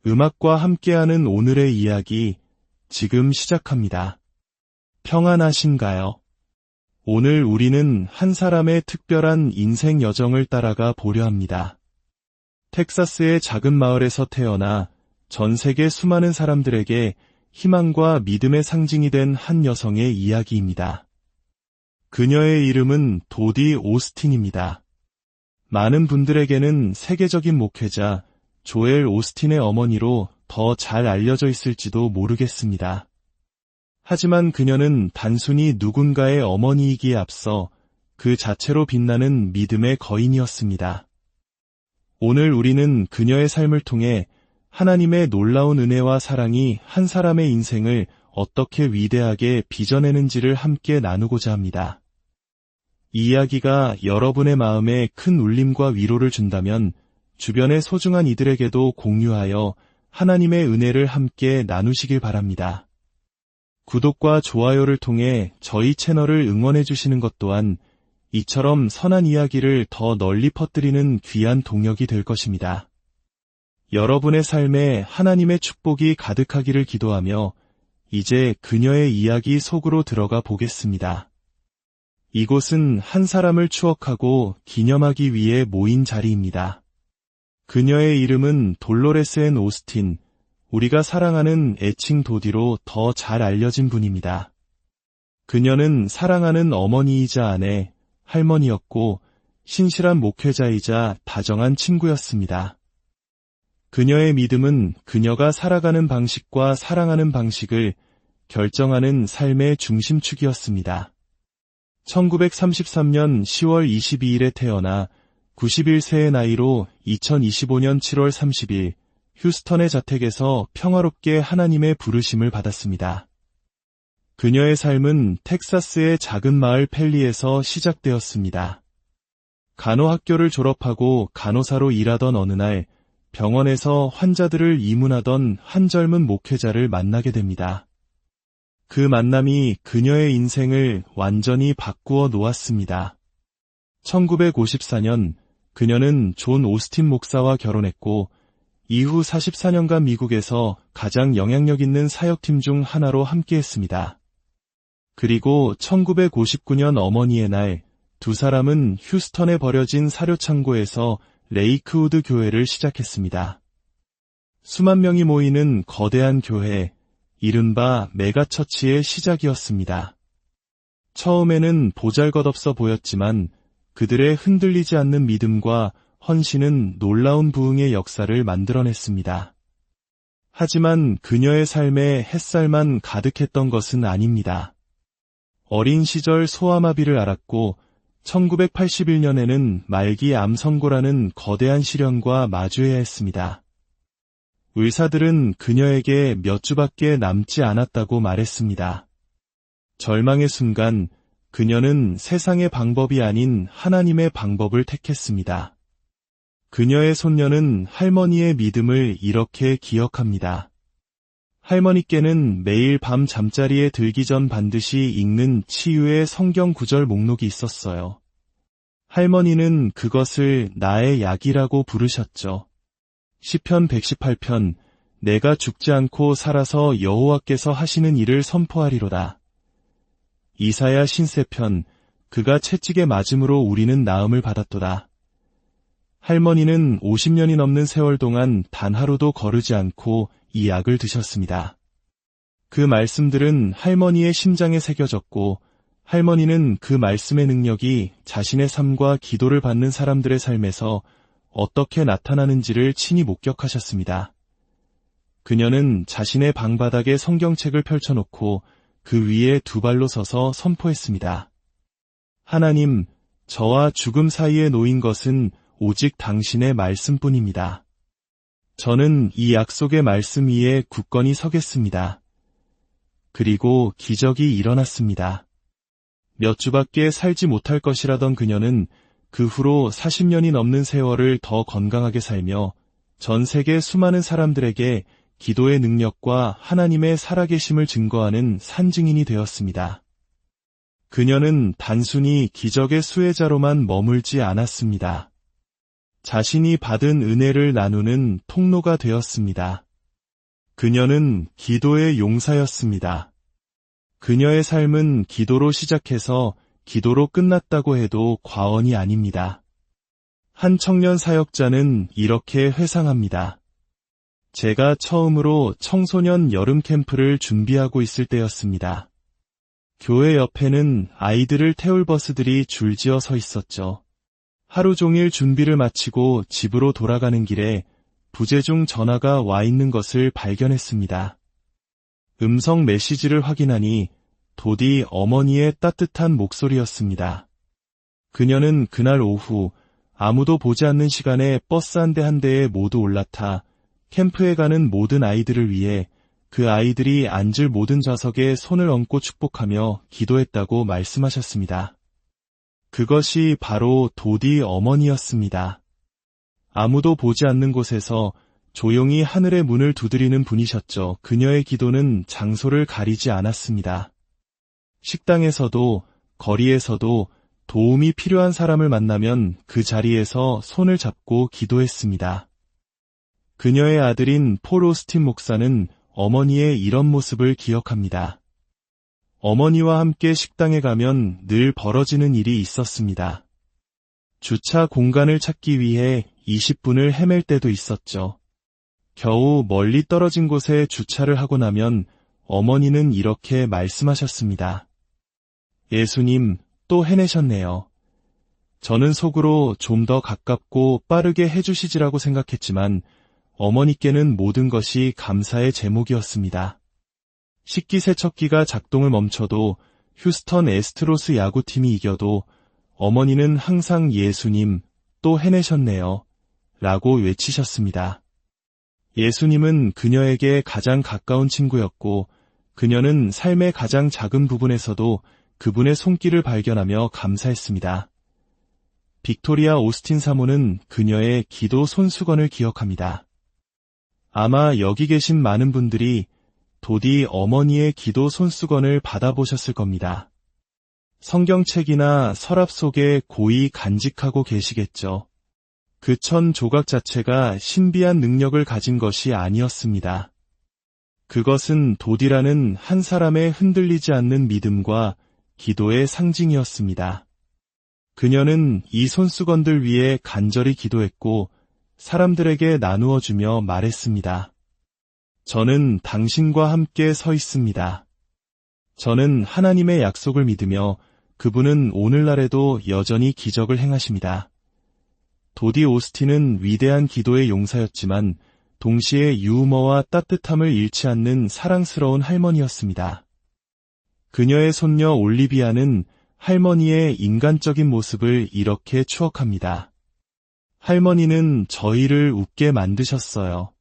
음악과 함께하는 오늘의 이야기 지금 시작합니다. 평안하신가요? 오늘 우리는 한 사람의 특별한 인생 여정을 따라가 보려 합니다. 텍사스의 작은 마을에서 태어나 전 세계 수많은 사람들에게 희망과 믿음의 상징이 된 한 여성의 이야기입니다. 그녀의 이름은 도디 오스틴입니다. 많은 분들에게는 세계적인 목회자 조엘 오스틴의 어머니로 더 잘 알려져 있을지도 모르겠습니다. 하지만 그녀는 단순히 누군가의 어머니이기에 앞서 그 자체로 빛나는 믿음의 거인이었습니다. 오늘 우리는 그녀의 삶을 통해 하나님의 놀라운 은혜와 사랑이 한 사람의 인생을 어떻게 위대하게 빚어내는지를 함께 나누고자 합니다. 이 이야기가 여러분의 마음에 큰 울림과 위로를 준다면 주변의 소중한 이들에게도 공유하여 하나님의 은혜를 함께 나누시길 바랍니다. 구독과 좋아요를 통해 저희 채널을 응원해 주시는 것 또한 이처럼 선한 이야기를 더 널리 퍼뜨리는 귀한 동력이 될 것입니다. 여러분의 삶에 하나님의 축복이 가득하기를 기도하며 이제 그녀의 이야기 속으로 들어가 보겠습니다. 이곳은 한 사람을 추억하고 기념하기 위해 모인 자리입니다. 그녀의 이름은 돌로레스 앤 오스틴, 우리가 사랑하는 애칭 도디로 더 잘 알려진 분입니다. 그녀는 사랑하는 어머니이자 아내, 할머니였고 신실한 목회자이자 다정한 친구였습니다. 그녀의 믿음은 그녀가 살아가는 방식과 사랑하는 방식을 결정하는 삶의 중심축이었습니다. 1933년 10월 22일에 태어나 91세의 나이로 2025년 7월 30일 휴스턴의 자택에서 평화롭게 하나님의 부르심을 받았습니다. 그녀의 삶은 텍사스의 작은 마을 펠리에서 시작되었습니다. 간호학교를 졸업하고 간호사로 일하던 어느 날 병원에서 환자들을 입문하던 한 젊은 목회자를 만나게 됩니다. 그 만남이 그녀의 인생을 완전히 바꾸어 놓았습니다. 1954년 그녀는 존 오스틴 목사와 결혼했고 이후 44년간 미국에서 가장 영향력 있는 사역팀 중 하나로 함께했습니다. 그리고 1959년 어머니의 날, 두 사람은 휴스턴에 버려진 사료창고에서 레이크우드 교회를 시작했습니다. 수만 명이 모이는 거대한 교회, 이른바 메가처치의 시작이었습니다. 처음에는 보잘것없어 보였지만 그들의 흔들리지 않는 믿음과 헌신은 놀라운 부흥의 역사를 만들어냈습니다. 하지만 그녀의 삶에 햇살만 가득했던 것은 아닙니다. 어린 시절 소아마비를 앓았고 1981년에는 말기 암 선고라는 거대한 시련과 마주해야 했습니다. 의사들은 그녀에게 몇 주밖에 남지 않았다고 말했습니다. 절망의 순간 그녀는 세상의 방법이 아닌 하나님의 방법을 택했습니다. 그녀의 손녀는 할머니의 믿음을 이렇게 기억합니다. 할머니께는 매일 밤 잠자리에 들기 전 반드시 읽는 치유의 성경 구절 목록이 있었어요. 할머니는 그것을 나의 약이라고 부르셨죠. 시편 118편, 내가 죽지 않고 살아서 여호와께서 하시는 일을 선포하리로다. 이사야 신세편, 그가 채찍에 맞음으로 우리는 나음을 받았도다. 할머니는 50년이 넘는 세월 동안 단 하루도 거르지 않고 이 약을 드셨습니다. 그 말씀들은 할머니의 심장에 새겨졌고 할머니는 그 말씀의 능력이 자신의 삶과 기도를 받는 사람들의 삶에서 어떻게 나타나는지를 친히 목격하셨습니다. 그녀는 자신의 방바닥에 성경책을 펼쳐놓고 그 위에 두 발로 서서 선포했습니다. 하나님, 저와 죽음 사이에 놓인 것은 오직 당신의 말씀뿐입니다. 저는 이 약속의 말씀 위에 굳건히 서겠습니다. 그리고 기적이 일어났습니다. 몇 주밖에 살지 못할 것이라던 그녀는 그 후로 40년이 넘는 세월을 더 건강하게 살며 전 세계 수많은 사람들에게 기도의 능력과 하나님의 살아계심을 증거하는 산증인이 되었습니다. 그녀는 단순히 기적의 수혜자로만 머물지 않았습니다. 자신이 받은 은혜를 나누는 통로가 되었습니다. 그녀는 기도의 용사였습니다. 그녀의 삶은 기도로 시작해서 기도로 끝났다고 해도 과언이 아닙니다. 한 청년 사역자는 이렇게 회상합니다. 제가 처음으로 청소년 여름 캠프를 준비하고 있을 때였습니다. 교회 옆에는 아이들을 태울 버스들이 줄지어 서 있었죠. 하루 종일 준비를 마치고 집으로 돌아가는 길에 부재 중 전화가 와 있는 것을 발견했습니다. 음성 메시지를 확인하니 도디 어머니의 따뜻한 목소리였습니다. 그녀는 그날 오후 아무도 보지 않는 시간에 버스 한 대에 모두 올라타 캠프에 가는 모든 아이들을 위해 그 아이들이 앉을 모든 좌석에 손을 얹고 축복하며 기도했다고 말씀하셨습니다. 그것이 바로 도디 어머니였습니다. 아무도 보지 않는 곳에서 조용히 하늘의 문을 두드리는 분이셨죠. 그녀의 기도는 장소를 가리지 않았습니다. 식당에서도 거리에서도 도움이 필요한 사람을 만나면 그 자리에서 손을 잡고 기도했습니다. 그녀의 아들인 폴 오스틴 목사는 어머니의 이런 모습을 기억합니다. 어머니와 함께 식당에 가면 늘 벌어지는 일이 있었습니다. 주차 공간을 찾기 위해 20분을 헤맬 때도 있었죠. 겨우 멀리 떨어진 곳에 주차를 하고 나면 어머니는 이렇게 말씀하셨습니다. 예수님, 또 해내셨네요. 저는 속으로 좀 더 가깝고 빠르게 해주시지라고 생각했지만 어머니께는 모든 것이 감사의 제목이었습니다. 식기세척기가 작동을 멈춰도 휴스턴 애스트로스 야구팀이 이겨도 어머니는 항상 예수님, 또 해내셨네요. 라고 외치셨습니다. 예수님은 그녀에게 가장 가까운 친구였고 그녀는 삶의 가장 작은 부분에서도 그분의 손길을 발견하며 감사했습니다. 빅토리아 오스틴 사모는 그녀의 기도 손수건을 기억합니다. 아마 여기 계신 많은 분들이 도디 어머니의 기도 손수건을 받아보셨을 겁니다. 성경책이나 서랍 속에 고이 간직하고 계시겠죠. 그 천 조각 자체가 신비한 능력을 가진 것이 아니었습니다. 그것은 도디라는 한 사람의 흔들리지 않는 믿음과 기도의 상징이었습니다. 그녀는 이 손수건들 위에 간절히 기도했고 사람들에게 나누어 주며 말했습니다. 저는 당신과 함께 서 있습니다. 저는 하나님의 약속을 믿으며 그분은 오늘날에도 여전히 기적을 행하십니다. 도디 오스틴은 위대한 기도의 용사였지만 동시에 유머와 따뜻함을 잃지 않는 사랑스러운 할머니였습니다. 그녀의 손녀 올리비아는 할머니의 인간적인 모습을 이렇게 추억합니다. 할머니는 저희를 웃게 만드셨어요.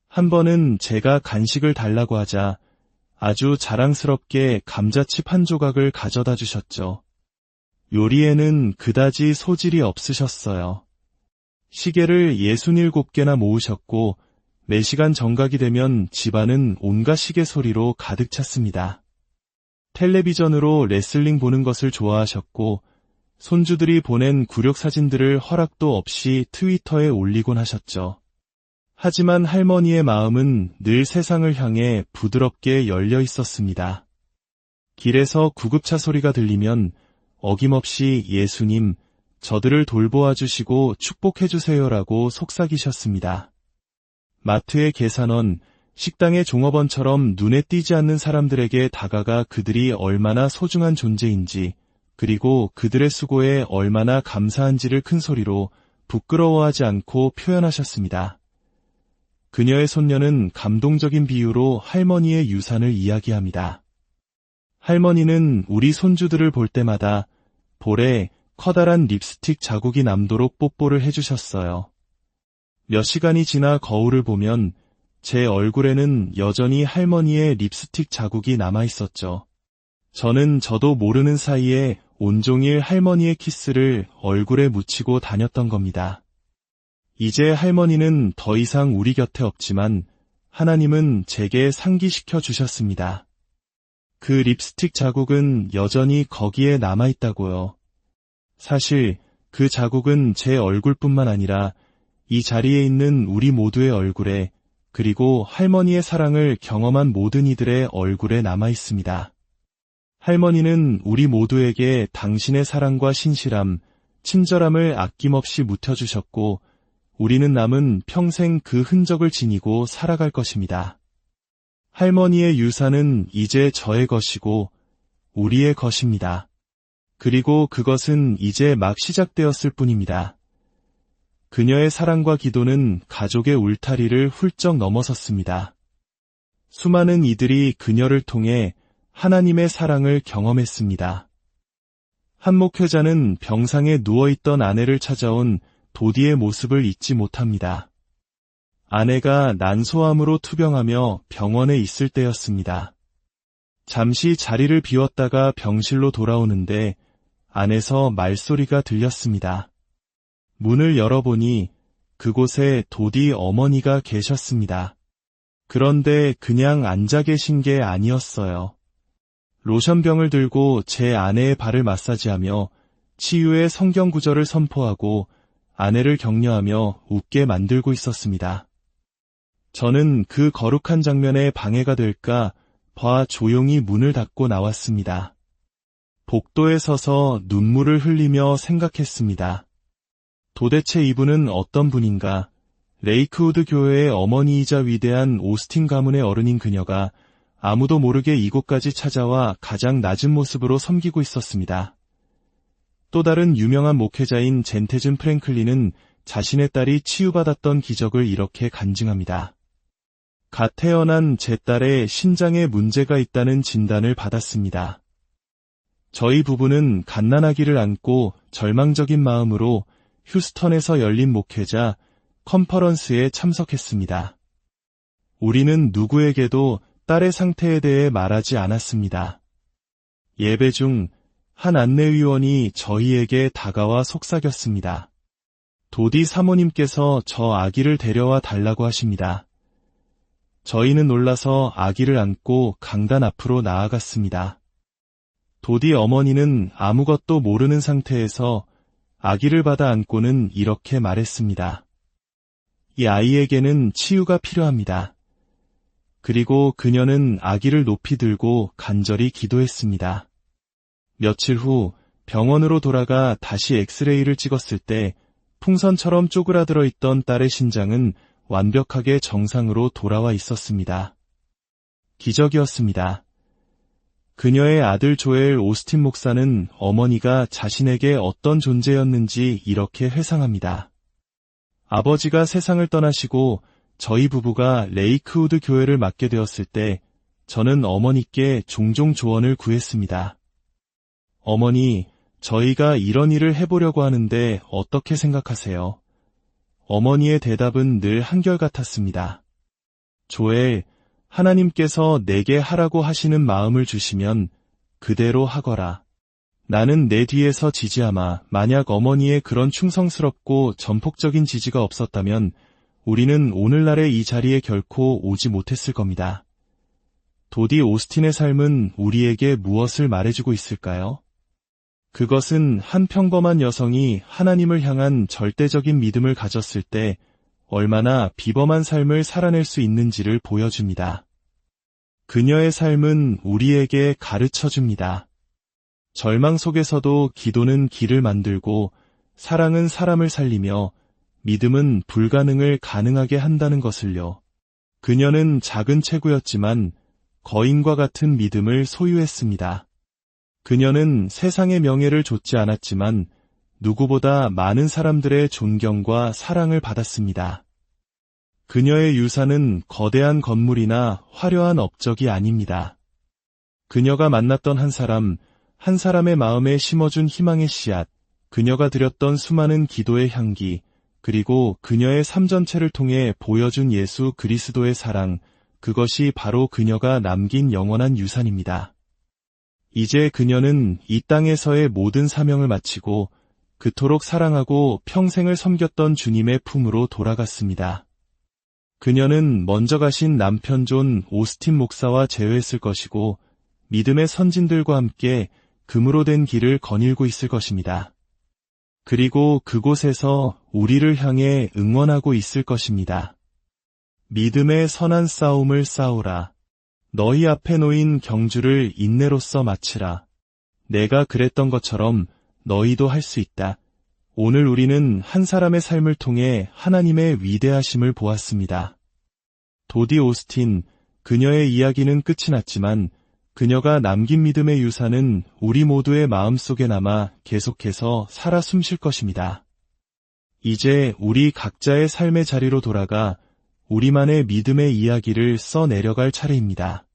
한 번은 제가 간식을 달라고 하자 아주 자랑스럽게 감자칩 한 조각을 가져다 주셨죠. 요리에는 그다지 소질이 없으셨어요. 시계를 67개나 모으셨고 매시간 정각이 되면 집안은 온갖 시계 소리로 가득 찼습니다. 텔레비전으로 레슬링 보는 것을 좋아하셨고 손주들이 보낸 굴욕 사진들을 허락도 없이 트위터에 올리곤 하셨죠. 하지만 할머니의 마음은 늘 세상을 향해 부드럽게 열려 있었습니다. 길에서 구급차 소리가 들리면 어김없이 예수님, 저들을 돌보아 주시고 축복해 주세요라고 속삭이셨습니다. 마트의 계산원, 식당의 종업원처럼 눈에 띄지 않는 사람들에게 다가가 그들이 얼마나 소중한 존재인지, 그리고 그들의 수고에 얼마나 감사한지를 큰 소리로 부끄러워하지 않고 표현하셨습니다. 그녀의 손녀는 감동적인 비유로 할머니의 유산을 이야기합니다. 할머니는 우리 손주들을 볼 때마다 볼에 커다란 립스틱 자국이 남도록 뽀뽀를 해주셨어요. 몇 시간이 지나 거울을 보면 제 얼굴에는 여전히 할머니의 립스틱 자국이 남아있었죠. 저는 저도 모르는 사이에 온종일 할머니의 키스를 얼굴에 묻히고 다녔던 겁니다. 이제 할머니는 더 이상 우리 곁에 없지만 하나님은 제게 상기시켜 주셨습니다. 그 립스틱 자국은 여전히 거기에 남아있다고요. 사실 그 자국은 제 얼굴뿐만 아니라 이 자리에 있는 우리 모두의 얼굴에 그리고 할머니의 사랑을 경험한 모든 이들의 얼굴에 남아 있습니다. 할머니는 우리 모두에게 당신의 사랑과 신실함, 친절함을 아낌없이 묻혀주셨고, 우리는 남은 평생 그 흔적을 지니고 살아갈 것입니다. 할머니의 유산은 이제 저의 것이고, 우리의 것입니다. 그리고 그것은 이제 막 시작되었을 뿐입니다. 그녀의 사랑과 기도는 가족의 울타리를 훌쩍 넘어섰습니다. 수많은 이들이 그녀를 통해 하나님의 사랑을 경험했습니다. 한 목회자는 병상에 누워있던 아내를 찾아온 도디의 모습을 잊지 못합니다. 아내가 난소암으로 투병하며 병원에 있을 때였습니다. 잠시 자리를 비웠다가 병실로 돌아오는데 안에서 말소리가 들렸습니다. 문을 열어보니 그곳에 도디 어머니가 계셨습니다. 그런데 그냥 앉아 계신 게 아니었어요. 로션병을 들고 제 아내의 발을 마사지하며 치유의 성경 구절을 선포하고 아내를 격려하며 웃게 만들고 있었습니다. 저는 그 거룩한 장면에 방해가 될까 봐 조용히 문을 닫고 나왔습니다. 복도에 서서 눈물을 흘리며 생각했습니다. 도대체 이분은 어떤 분인가? 레이크우드 교회의 어머니이자 위대한 오스틴 가문의 어른인 그녀가 아무도 모르게 이곳까지 찾아와 가장 낮은 모습으로 섬기고 있었습니다. 또 다른 유명한 목회자인 젠테즌 프랭클린은 자신의 딸이 치유받았던 기적을 이렇게 간증합니다. 갓 태어난 제 딸의 신장에 문제가 있다는 진단을 받았습니다. 저희 부부는 갓난아기를 안고 절망적인 마음으로 휴스턴에서 열린 목회자 컨퍼런스에 참석했습니다. 우리는 누구에게도 딸의 상태에 대해 말하지 않았습니다. 예배 중 한 안내위원이 저희에게 다가와 속삭였습니다. 도디 사모님께서 저 아기를 데려와 달라고 하십니다. 저희는 놀라서 아기를 안고 강단 앞으로 나아갔습니다. 도디 어머니는 아무것도 모르는 상태에서 아기를 받아 안고는 이렇게 말했습니다. 이 아이에게는 치유가 필요합니다. 그리고 그녀는 아기를 높이 들고 간절히 기도했습니다. 며칠 후 병원으로 돌아가 다시 엑스레이를 찍었을 때 풍선처럼 쪼그라들어 있던 딸의 신장은 완벽하게 정상으로 돌아와 있었습니다. 기적이었습니다. 그녀의 아들 조엘 오스틴 목사는 어머니가 자신에게 어떤 존재였는지 이렇게 회상합니다. 아버지가 세상을 떠나시고 저희 부부가 레이크우드 교회를 맡게 되었을 때 저는 어머니께 종종 조언을 구했습니다. 어머니, 저희가 이런 일을 해보려고 하는데 어떻게 생각하세요? 어머니의 대답은 늘 한결같았습니다. 조엘, 하나님께서 내게 하라고 하시는 마음을 주시면 그대로 하거라. 나는 내 뒤에서 지지하마. 만약 어머니의 그런 충성스럽고 전폭적인 지지가 없었다면 우리는 오늘날의 이 자리에 결코 오지 못했을 겁니다. 도디 오스틴의 삶은 우리에게 무엇을 말해주고 있을까요? 그것은 한 평범한 여성이 하나님을 향한 절대적인 믿음을 가졌을 때 얼마나 비범한 삶을 살아낼 수 있는지를 보여줍니다. 그녀의 삶은 우리에게 가르쳐줍니다. 절망 속에서도 기도는 길을 만들고 사랑은 사람을 살리며 믿음은 불가능을 가능하게 한다는 것을요. 그녀는 작은 체구였지만 거인과 같은 믿음을 소유했습니다. 그녀는 세상의 명예를 좇지 않았지만 누구보다 많은 사람들의 존경과 사랑을 받았습니다. 그녀의 유산은 거대한 건물이나 화려한 업적이 아닙니다. 그녀가 만났던 한 사람의 마음에 심어준 희망의 씨앗, 그녀가 드렸던 수많은 기도의 향기, 그리고 그녀의 삶 전체를 통해 보여준 예수 그리스도의 사랑, 그것이 바로 그녀가 남긴 영원한 유산입니다. 이제 그녀는 이 땅에서의 모든 사명을 마치고 그토록 사랑하고 평생을 섬겼던 주님의 품으로 돌아갔습니다. 그녀는 먼저 가신 남편 존 오스틴 목사와 재회했을 것이고 믿음의 선진들과 함께 금으로 된 길을 거닐고 있을 것입니다. 그리고 그곳에서 우리를 향해 응원하고 있을 것입니다. 믿음의 선한 싸움을 싸우라. 너희 앞에 놓인 경주를 인내로써 마치라. 내가 그랬던 것처럼 너희도 할 수 있다. 오늘 우리는 한 사람의 삶을 통해 하나님의 위대하심을 보았습니다. 도디 오스틴, 그녀의 이야기는 끝이 났지만 그녀가 남긴 믿음의 유산은 우리 모두의 마음속에 남아 계속해서 살아 숨쉴 것입니다. 이제 우리 각자의 삶의 자리로 돌아가 우리만의 믿음의 이야기를 써내려갈 차례입니다.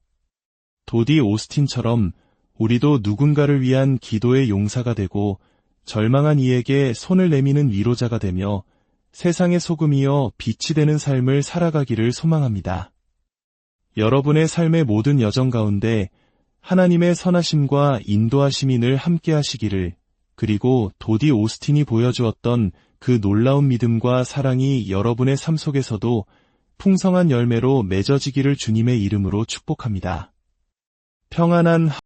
도디 오스틴처럼 우리도 누군가를 위한 기도의 용사가 되고 절망한 이에게 손을 내미는 위로자가 되며 세상의 소금이여 빛이 되는 삶을 살아가기를 소망합니다. 여러분의 삶의 모든 여정 가운데 하나님의 선하심과 인도하심이 늘 함께 하시기를, 그리고 도디 오스틴이 보여주었던 그 놀라운 믿음과 사랑이 여러분의 삶 속에서도 풍성한 열매로 맺어지기를 주님의 이름으로 축복합니다. 평안한